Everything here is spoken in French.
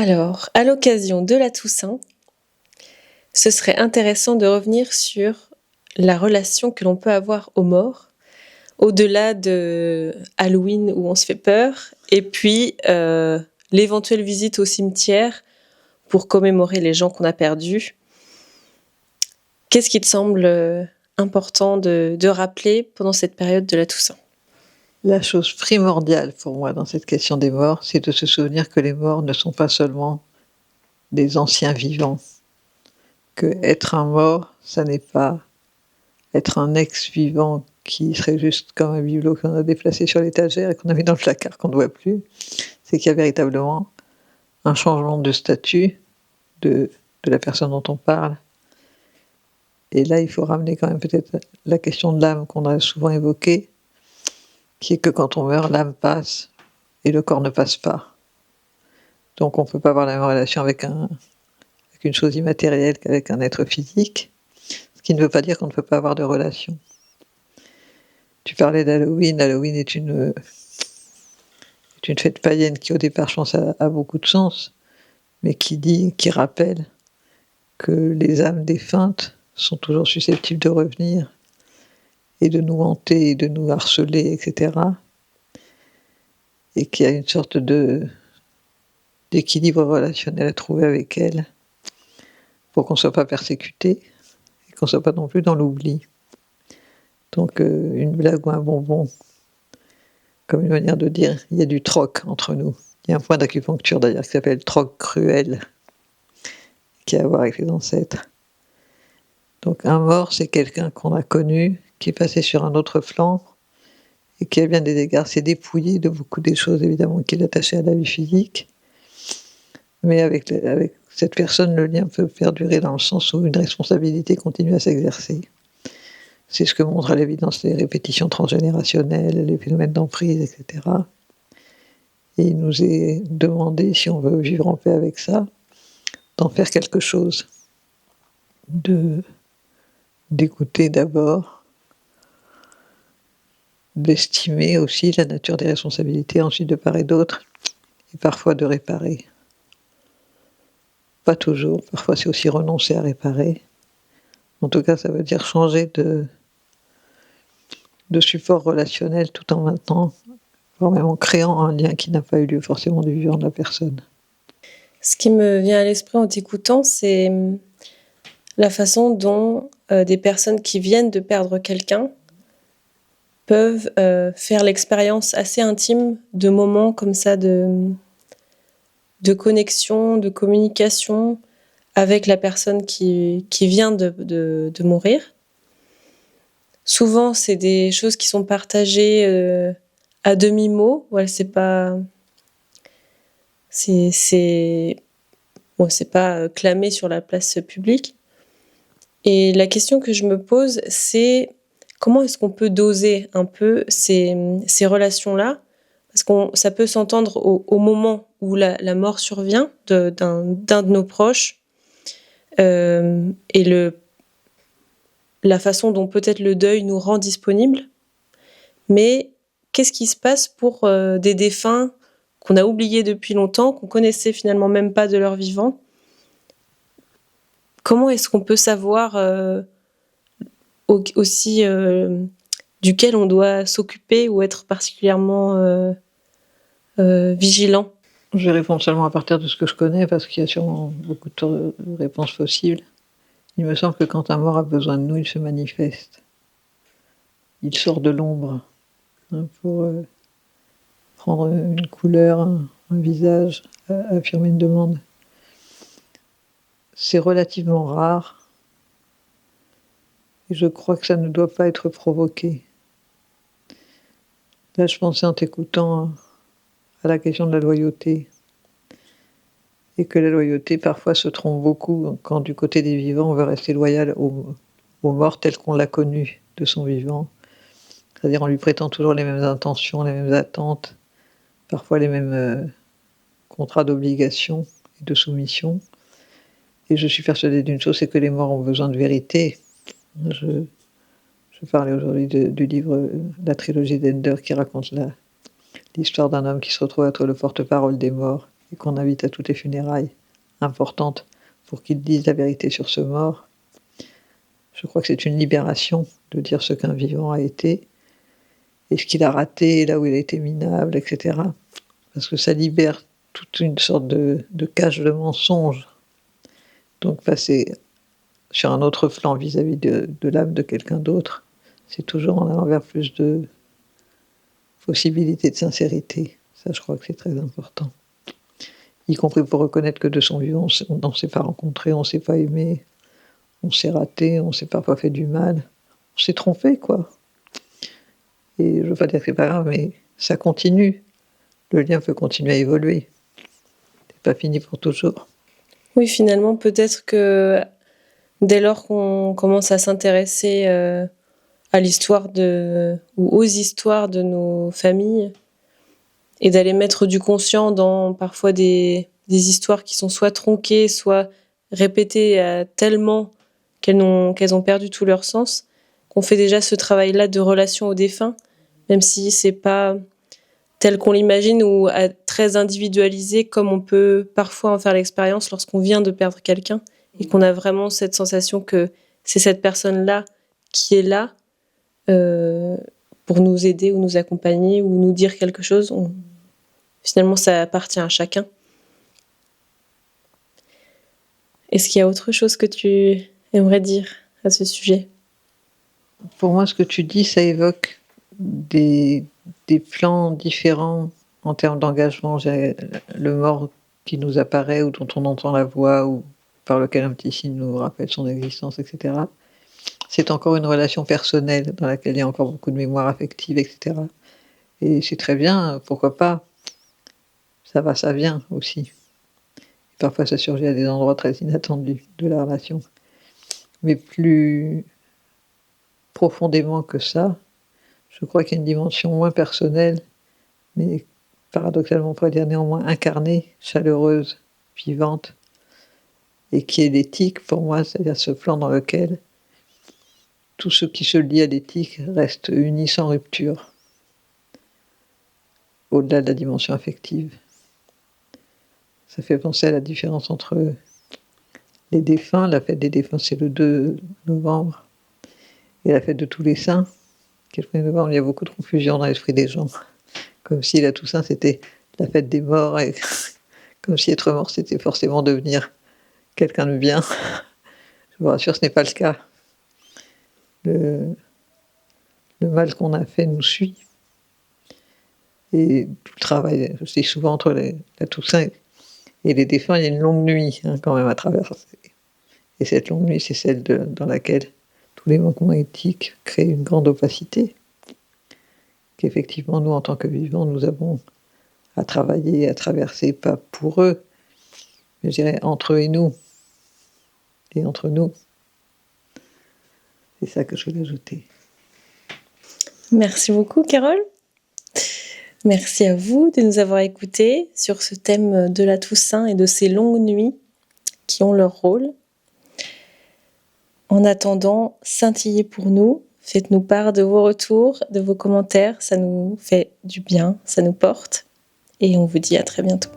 Alors, à l'occasion de la Toussaint, ce serait intéressant de revenir sur la relation que l'on peut avoir aux morts, au-delà de Halloween où on se fait peur, et puis l'éventuelle visite au cimetière pour commémorer les gens qu'on a perdus. Qu'est-ce qui te semble important de rappeler pendant cette période de la Toussaint ? La chose primordiale pour moi dans cette question des morts, c'est de se souvenir que les morts ne sont pas seulement des anciens vivants. Que être un mort, ça n'est pas être un ex-vivant qui serait juste comme un bibelot qu'on a déplacé sur l'étagère et qu'on a mis dans le placard qu'on ne voit plus. C'est qu'il y a véritablement un changement de statut de la personne dont on parle. Et là, il faut ramener quand même peut-être la question de l'âme qu'on a souvent évoquée, qui est que quand on meurt, l'âme passe et le corps ne passe pas. Donc on ne peut pas avoir la même relation avec une chose immatérielle qu'avec un être physique, ce qui ne veut pas dire qu'on ne peut pas avoir de relation. Tu parlais d'Halloween. Halloween est une fête païenne qui au départ, je pense, a beaucoup de sens, mais qui rappelle que les âmes défuntes sont toujours susceptibles de revenir et de nous hanter, et de nous harceler, etc. Et qu'il y a une sorte d'équilibre relationnel à trouver avec elles pour qu'on ne soit pas persécuté et qu'on ne soit pas non plus dans l'oubli. Donc une blague ou un bonbon, comme une manière de dire, il y a du troc entre nous. Il y a un point d'acupuncture d'ailleurs qui s'appelle troc cruel, qui a à voir avec les ancêtres. Donc un mort, c'est quelqu'un qu'on a connu, qui est passé sur un autre flanc, et qui à bien des égards s'est dépouillé de beaucoup des choses évidemment qu'il attachait à la vie physique. Mais avec cette personne, le lien peut perdurer dans le sens où une responsabilité continue à s'exercer. C'est ce que montrent à l'évidence les répétitions transgénérationnelles, les phénomènes d'emprise, etc. Et il nous est demandé, si on veut vivre en paix avec ça, d'en faire quelque chose. D'écouter d'abord, d'estimer aussi la nature des responsabilités, ensuite de part et d'autre, et parfois de réparer. Pas toujours, parfois c'est aussi renoncer à réparer. En tout cas, ça veut dire changer de support relationnel tout en maintenant, voire même en créant un lien qui n'a pas eu lieu forcément du vivant de la personne. Ce qui me vient à l'esprit en t'écoutant, c'est la façon dont des personnes qui viennent de perdre quelqu'un peuvent faire l'expérience assez intime de moments comme ça de connexion, de communication avec la personne qui vient de mourir. Souvent, c'est des choses qui sont partagées à demi-mot, où elle sait pas... c'est pas clamé sur la place publique. Et la question que je me pose, c'est comment est-ce qu'on peut doser un peu ces relations-là ? Parce que ça peut s'entendre au moment où la mort survient d'un de nos proches, et la façon dont peut-être le deuil nous rend disponibles. Mais qu'est-ce qui se passe pour des défunts qu'on a oubliés depuis longtemps, qu'on connaissait finalement même pas de leur vivant ? Comment est-ce qu'on peut savoir aussi duquel on doit s'occuper ou être particulièrement vigilant ? Je vais répondre seulement à partir de ce que je connais, parce qu'il y a sûrement beaucoup de réponses possibles. Il me semble que quand un mort a besoin de nous, il se manifeste. Il sort de l'ombre, pour prendre une couleur, un visage, affirmer une demande. C'est relativement rare, et je crois que ça ne doit pas être provoqué. Là, je pensais en t'écoutant à la question de la loyauté, et que la loyauté parfois se trompe beaucoup quand du côté des vivants on veut rester loyal au mort tel qu'on l'a connu de son vivant, c'est-à-dire on lui prêtant toujours les mêmes intentions, les mêmes attentes, parfois les mêmes contrats d'obligation et de soumission. Et je suis persuadée d'une chose, c'est que les morts ont besoin de vérité. Je parlais aujourd'hui du livre, la trilogie d'Ender, qui raconte l'histoire d'un homme qui se retrouve à être le porte-parole des morts et qu'on invite à toutes les funérailles importantes pour qu'ils disent la vérité sur ce mort. Je crois que c'est une libération de dire ce qu'un vivant a été, et ce qu'il a raté, là où il a été minable, etc. Parce que ça libère toute une sorte de cage de mensonges. Donc passer sur un autre flanc vis-à-vis de l'âme de quelqu'un d'autre, c'est toujours en allant vers plus de possibilités de sincérité. Ça, je crois que c'est très important. Y compris pour reconnaître que de son vivant, on ne s'est pas rencontré, on ne s'est pas aimé, on s'est raté, on s'est parfois fait du mal, on s'est trompé, quoi. Et je ne veux pas dire que c'est pas grave, mais ça continue. Le lien peut continuer à évoluer. C'est pas fini pour toujours. Oui, finalement, peut-être que dès lors qu'on commence à s'intéresser à l'histoire ou aux histoires de nos familles, et d'aller mettre du conscient dans parfois des histoires qui sont soit tronquées, soit répétées tellement qu'elles ont perdu tout leur sens, qu'on fait déjà ce travail-là de relation aux défunts, même si c'est pas tel qu'on l'imagine ou très individualisé comme on peut parfois en faire l'expérience lorsqu'on vient de perdre quelqu'un et qu'on a vraiment cette sensation que c'est cette personne-là qui est là pour nous aider ou nous accompagner ou nous dire quelque chose. Finalement, ça appartient à chacun. Est-ce qu'il y a autre chose que tu aimerais dire à ce sujet ? Pour moi, ce que tu dis, ça évoque des plans différents en termes d'engagement. Le mort qui nous apparaît ou dont on entend la voix ou par lequel un petit signe nous rappelle son existence, etc. C'est encore une relation personnelle dans laquelle il y a encore beaucoup de mémoire affective, etc. Et c'est très bien, pourquoi pas. Ça va, ça vient aussi. Et parfois, ça surgit à des endroits très inattendus de la relation. Mais plus profondément que ça, je crois qu'il y a une dimension moins personnelle, mais paradoxalement, on pourrait dire néanmoins incarnée, chaleureuse, vivante, et qui est l'éthique pour moi, c'est-à-dire ce plan dans lequel tout ce qui se lie à l'éthique reste uni sans rupture, au-delà de la dimension affective. Ça fait penser à la différence entre les défunts. La fête des défunts, c'est le 2 novembre, et la fête de tous les saints, qui est le 1er novembre. Il y a beaucoup de confusion dans l'esprit des gens, comme si la Toussaint, c'était la fête des morts, et comme si être mort, c'était forcément devenir quelqu'un de bien. Je vous rassure, ce n'est pas le cas. Le mal qu'on a fait nous suit. Et tout le travail, je dis souvent, entre la Toussaint et les défunts, il y a une longue nuit quand même à traverser. Et cette longue nuit, c'est celle dans laquelle tous les manquements éthiques créent une grande opacité. Qu'effectivement, nous, en tant que vivants, nous avons à travailler, à traverser, pas pour eux, mais je dirais entre eux et nous. Et entre nous. C'est ça que je voulais ajouter. Merci beaucoup, Carole. Merci à vous de nous avoir écoutés sur ce thème de la Toussaint et de ces longues nuits qui ont leur rôle. En attendant, scintillez pour nous, faites-nous part de vos retours, de vos commentaires, ça nous fait du bien, ça nous porte, et on vous dit à très bientôt.